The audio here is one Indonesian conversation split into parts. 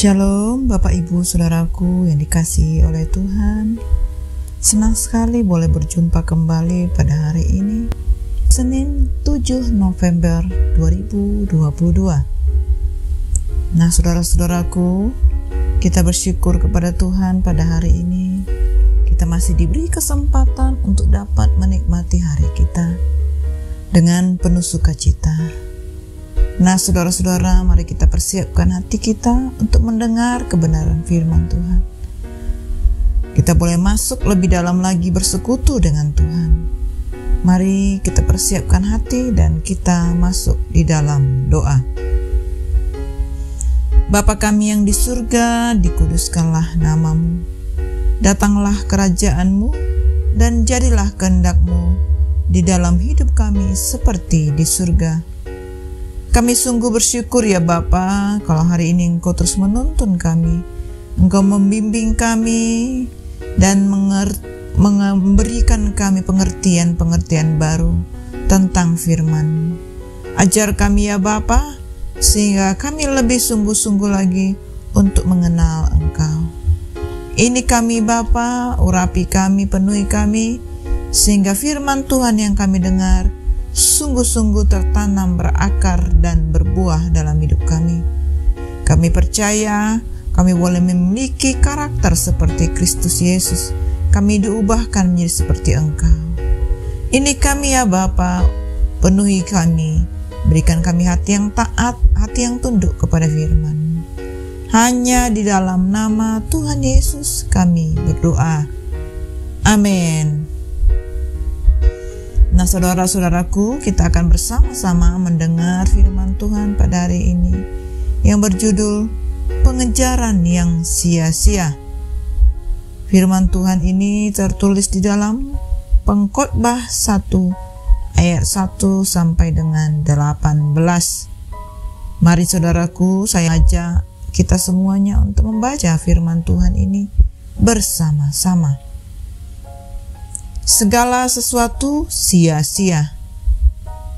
Shalom Bapak Ibu Saudaraku yang dikasihi oleh Tuhan. Senang sekali boleh berjumpa kembali pada hari ini, Senin 7 November 2022. Nah saudara-saudaraku, kita bersyukur kepada Tuhan pada hari ini. Kita masih diberi kesempatan untuk dapat menikmati hari kita dengan penuh sukacita. Nah saudara-saudara, mari kita persiapkan hati kita untuk mendengar kebenaran firman Tuhan. Kita boleh masuk lebih dalam lagi bersekutu dengan Tuhan. Mari kita persiapkan hati dan kita masuk di dalam doa. Bapa kami yang di surga, dikuduskanlah namamu. Datanglah kerajaanmu dan jadilah kehendak-mu di dalam hidup kami seperti di surga. Kami sungguh bersyukur ya Bapa, kalau hari ini Engkau terus menuntun kami, Engkau membimbing kami dan memberikan kami pengertian-pengertian baru tentang firman. Ajar kami ya Bapa, sehingga kami lebih sungguh-sungguh lagi untuk mengenal Engkau. Ini kami Bapa, urapi kami, penuhi kami, sehingga firman Tuhan yang kami dengar sungguh-sungguh tertanam, berakar, dan berbuah dalam hidup kami. Kami percaya kami boleh memiliki karakter seperti Kristus Yesus. Kami diubahkan menjadi seperti Engkau. Ini kami ya Bapa, penuhi kami, berikan kami hati yang taat, hati yang tunduk kepada firman. Hanya di dalam nama Tuhan Yesus kami berdoa. Amin. Nah saudara-saudaraku, kita akan bersama-sama mendengar firman Tuhan pada hari ini yang berjudul Pengejaran yang Sia-sia. Firman Tuhan ini tertulis di dalam Pengkhotbah 1 ayat 1 sampai dengan 18. Mari saudaraku, saya ajak kita semuanya untuk membaca firman Tuhan ini bersama-sama. Segala sesuatu sia-sia.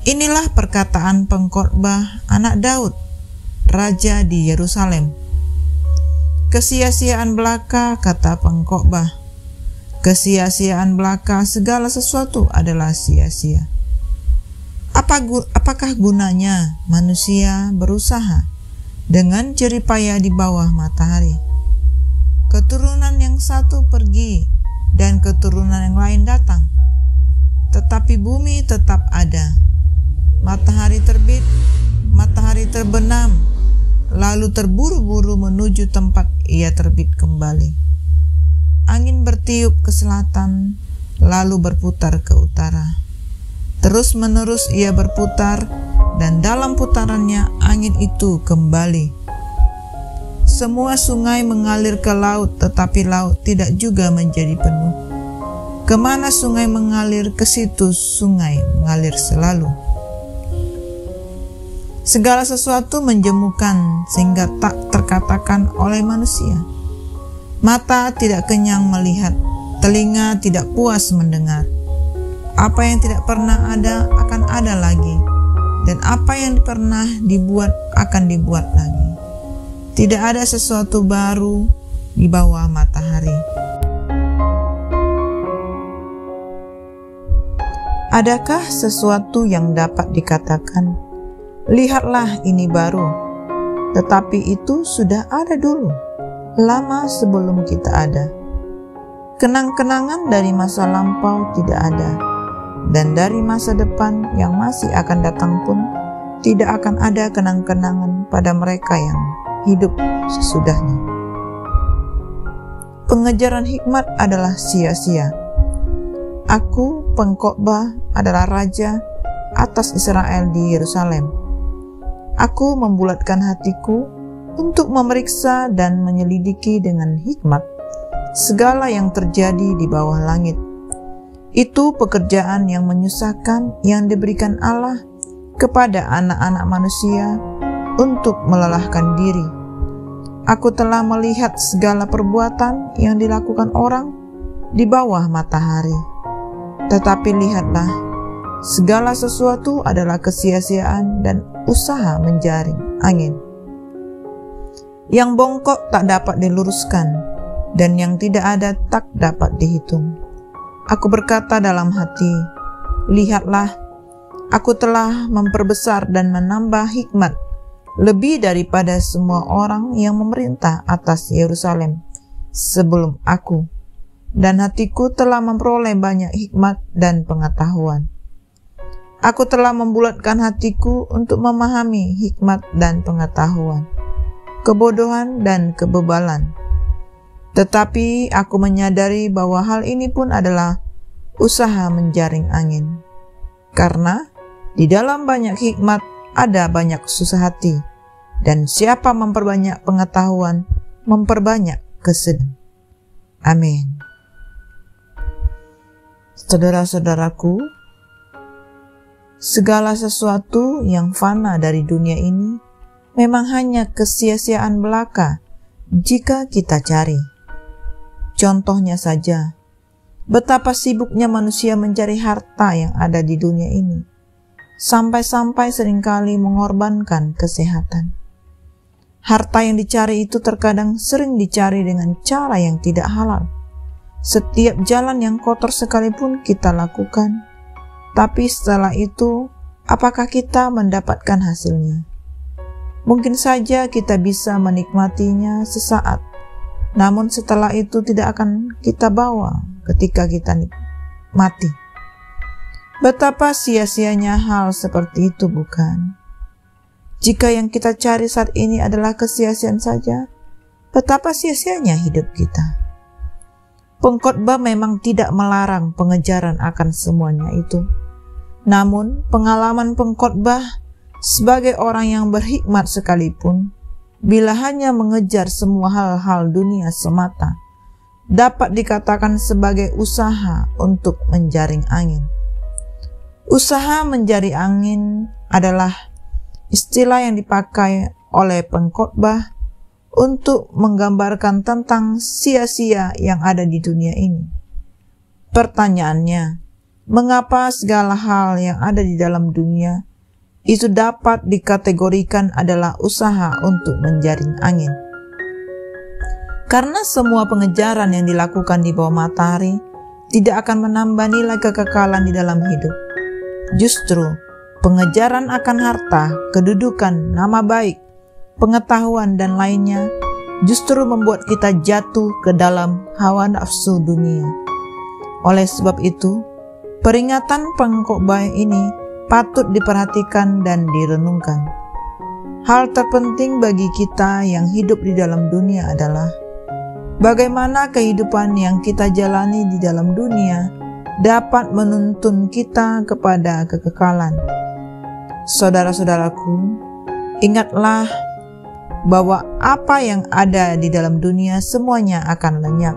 Inilah perkataan pengkhotbah anak Daud, raja di Yerusalem. Kesia-siaan belaka, kata pengkhotbah. Kesia-siaan belaka, segala sesuatu adalah sia-sia. Apakah gunanya manusia berusaha dengan jerih payah di bawah matahari? Keturunan yang satu pergi dan keturunan yang lain datang, tetapi bumi tetap ada. Matahari terbit, matahari terbenam, lalu terburu-buru menuju tempat ia terbit kembali. Angin bertiup ke selatan, lalu berputar ke utara. Terus-menerus ia berputar, dan dalam putarannya angin itu kembali. Semua sungai mengalir ke laut, tetapi laut tidak juga menjadi penuh. Kemana sungai mengalir, ke situ sungai mengalir selalu. Segala sesuatu menjemukan sehingga tak terkatakan oleh manusia. Mata tidak kenyang melihat, telinga tidak puas mendengar. Apa yang tidak pernah ada akan ada lagi, dan apa yang pernah dibuat akan dibuat lagi. Tidak ada sesuatu baru di bawah matahari. Adakah sesuatu yang dapat dikatakan, lihatlah ini baru, tetapi itu sudah ada dulu, lama sebelum kita ada. Kenang-kenangan dari masa lampau tidak ada, dan dari masa depan yang masih akan datang pun tidak akan ada kenang-kenangan pada mereka yang hidup sesudahnya. Pengejaran hikmat adalah sia-sia. Aku, pengkhotbah, adalah raja atas Israel di Yerusalem. Aku membulatkan hatiku untuk memeriksa dan menyelidiki dengan hikmat segala yang terjadi di bawah langit. Itu pekerjaan yang menyusahkan yang diberikan Allah kepada anak-anak manusia untuk melelahkan diri. Aku telah melihat segala perbuatan yang dilakukan orang di bawah matahari. Tetapi lihatlah, segala sesuatu adalah kesia-siaan dan usaha menjaring angin. Yang bongkok tak dapat diluruskan, dan yang tidak ada tak dapat dihitung. Aku berkata dalam hati, lihatlah, aku telah memperbesar dan menambah hikmat lebih daripada semua orang yang memerintah atas Yerusalem sebelum aku, dan hatiku telah memperoleh banyak hikmat dan pengetahuan. Aku telah membulatkan hatiku untuk memahami hikmat dan pengetahuan, kebodohan dan kebebalan. Tetapi aku menyadari bahwa hal ini pun adalah usaha menjaring angin. Karena di dalam banyak hikmat ada banyak susah hati, dan siapa memperbanyak pengetahuan, memperbanyak kesedihan. Amin. Saudara-saudaraku, segala sesuatu yang fana dari dunia ini memang hanya kesia-siaan belaka jika kita cari. Contohnya saja, betapa sibuknya manusia mencari harta yang ada di dunia ini, sampai-sampai seringkali mengorbankan kesehatan. Harta yang dicari itu terkadang sering dicari dengan cara yang tidak halal. Setiap jalan yang kotor sekalipun kita lakukan, tapi setelah itu, apakah kita mendapatkan hasilnya? Mungkin saja kita bisa menikmatinya sesaat, namun setelah itu tidak akan kita bawa ketika kita mati. Betapa sia-sianya hal seperti itu, bukan? Jika yang kita cari saat ini adalah kesia-siaan saja, betapa sia-sianya hidup kita. Pengkhotbah memang tidak melarang pengejaran akan semuanya itu. Namun, pengalaman pengkhotbah sebagai orang yang berhikmat sekalipun, bila hanya mengejar semua hal-hal dunia semata, dapat dikatakan sebagai usaha untuk menjaring angin. Usaha menjaring angin adalah istilah yang dipakai oleh pengkhotbah untuk menggambarkan tentang sia-sia yang ada di dunia ini. Pertanyaannya, mengapa segala hal yang ada di dalam dunia itu dapat dikategorikan adalah usaha untuk menjaring angin? Karena semua pengejaran yang dilakukan di bawah matahari tidak akan menambah nilai kekekalan di dalam hidup. Justru, pengejaran akan harta, kedudukan, nama baik, pengetahuan, dan lainnya justru membuat kita jatuh ke dalam hawa nafsu dunia. Oleh sebab itu, peringatan pengkhotbah ini patut diperhatikan dan direnungkan. Hal terpenting bagi kita yang hidup di dalam dunia adalah bagaimana kehidupan yang kita jalani di dalam dunia dapat menuntun kita kepada kekekalan. Saudara-saudaraku, ingatlah bahwa apa yang ada di dalam dunia semuanya akan lenyap.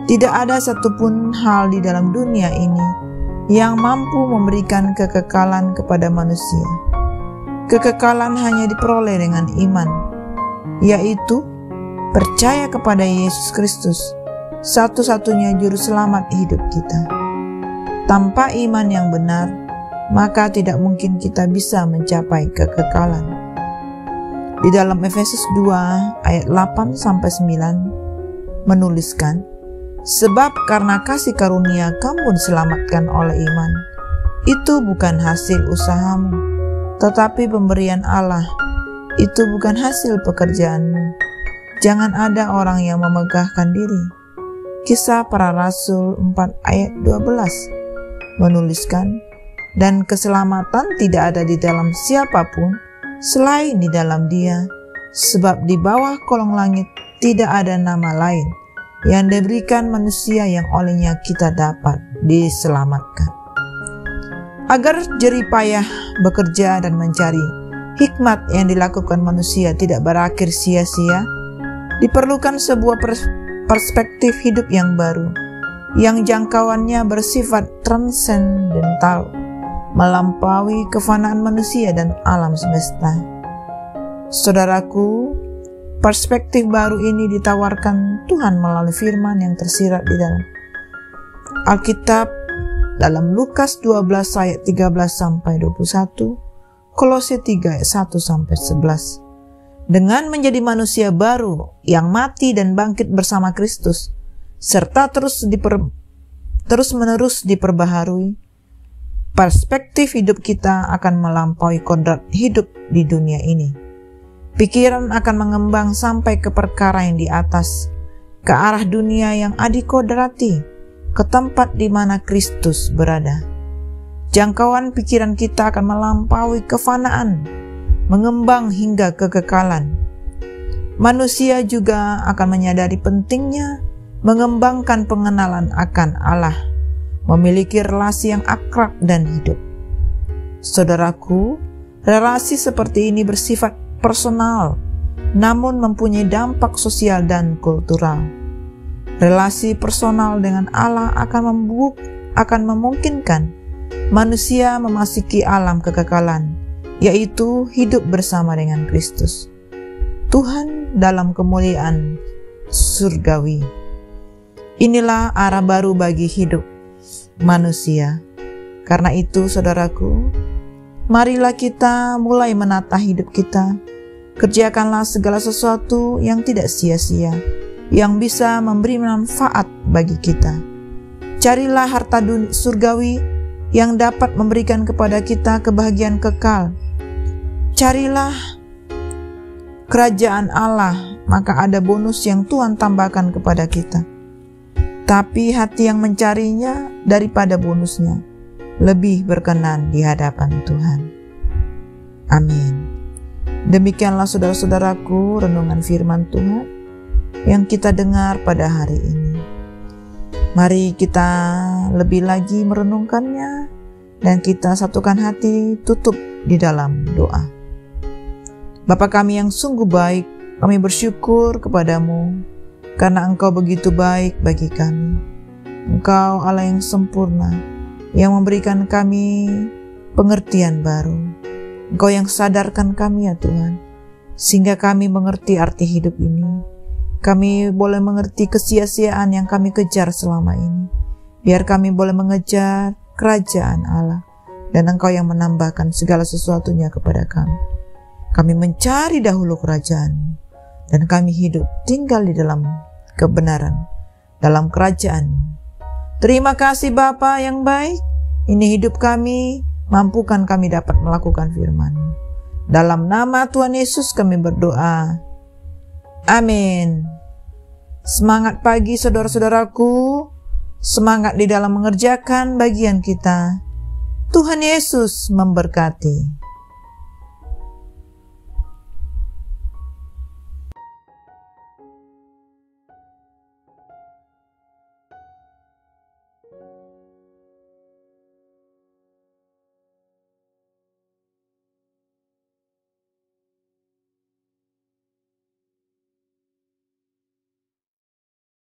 Tidak ada satupun hal di dalam dunia ini yang mampu memberikan kekekalan kepada manusia. Kekekalan hanya diperoleh dengan iman, yaitu percaya kepada Yesus Kristus, satu-satunya juru selamat hidup kita. Tanpa iman yang benar, maka tidak mungkin kita bisa mencapai kekekalan. Di dalam Efesus 2 ayat 8-9 menuliskan, sebab karena kasih karunia kamu diselamatkan oleh iman. Itu bukan hasil usahamu, tetapi pemberian Allah. Itu bukan hasil pekerjaanmu. Jangan ada orang yang memegahkan diri. Kisah Para Rasul 4 ayat 12 menuliskan, dan keselamatan tidak ada di dalam siapapun selain di dalam Dia, sebab di bawah kolong langit tidak ada nama lain yang diberikan manusia yang olehnya kita dapat diselamatkan. Agar jerih payah bekerja dan mencari hikmat yang dilakukan manusia tidak berakhir sia-sia, diperlukan sebuah perspektif hidup yang baru, yang jangkauannya bersifat transendental, melampaui kefanaan manusia dan alam semesta. Saudaraku, perspektif baru ini ditawarkan Tuhan melalui firman yang tersirat di dalam Alkitab dalam Lukas 12 ayat 13-21, Kolose 3 ayat 1-11, dengan menjadi manusia baru yang mati dan bangkit bersama Kristus, serta terus-menerus diperbaharui, perspektif hidup kita akan melampaui kodrat hidup di dunia ini. Pikiran akan mengembang sampai ke perkara yang di atas, ke arah dunia yang adikodrati, ke tempat di mana Kristus berada. Jangkauan pikiran kita akan melampaui kefanaan, mengembang hingga kekekalan. Manusia juga akan menyadari pentingnya mengembangkan pengenalan akan Allah, memiliki relasi yang akrab dan hidup. Saudaraku, relasi seperti ini bersifat personal, namun mempunyai dampak sosial dan kultural. Relasi personal dengan Allah akan memungkinkan manusia memasuki alam kekekalan, yaitu hidup bersama dengan Kristus, Tuhan dalam kemuliaan surgawi. Inilah arah baru bagi hidup manusia. Karena itu, saudaraku, marilah kita mulai menata hidup kita. Kerjakanlah segala sesuatu yang tidak sia-sia, yang bisa memberi manfaat bagi kita. Carilah harta surgawi yang dapat memberikan kepada kita kebahagiaan kekal. Carilah kerajaan Allah, maka ada bonus yang Tuhan tambahkan kepada kita. Tapi hati yang mencarinya daripada bonusnya lebih berkenan di hadapan Tuhan. Amin. Demikianlah saudara-saudaraku renungan firman Tuhan yang kita dengar pada hari ini. Mari kita lebih lagi merenungkannya dan kita satukan hati tutup di dalam doa. Bapa kami yang sungguh baik, kami bersyukur kepadamu karena Engkau begitu baik bagi kami. Engkau Allah yang sempurna, yang memberikan kami pengertian baru. Engkau yang sadarkan kami ya Tuhan, sehingga kami mengerti arti hidup ini. Kami boleh mengerti kesia-siaan yang kami kejar selama ini. Biar kami boleh mengejar kerajaan Allah, dan Engkau yang menambahkan segala sesuatunya kepada kami. Kami mencari dahulu kerajaan, dan kami hidup tinggal di dalam kebenaran, dalam kerajaan. Terima kasih Bapa yang baik. Ini hidup kami, mampukan kami dapat melakukan firman-Mu. Dalam nama Tuhan Yesus kami berdoa. Amin. Semangat pagi saudara-saudaraku. Semangat di dalam mengerjakan bagian kita. Tuhan Yesus memberkati.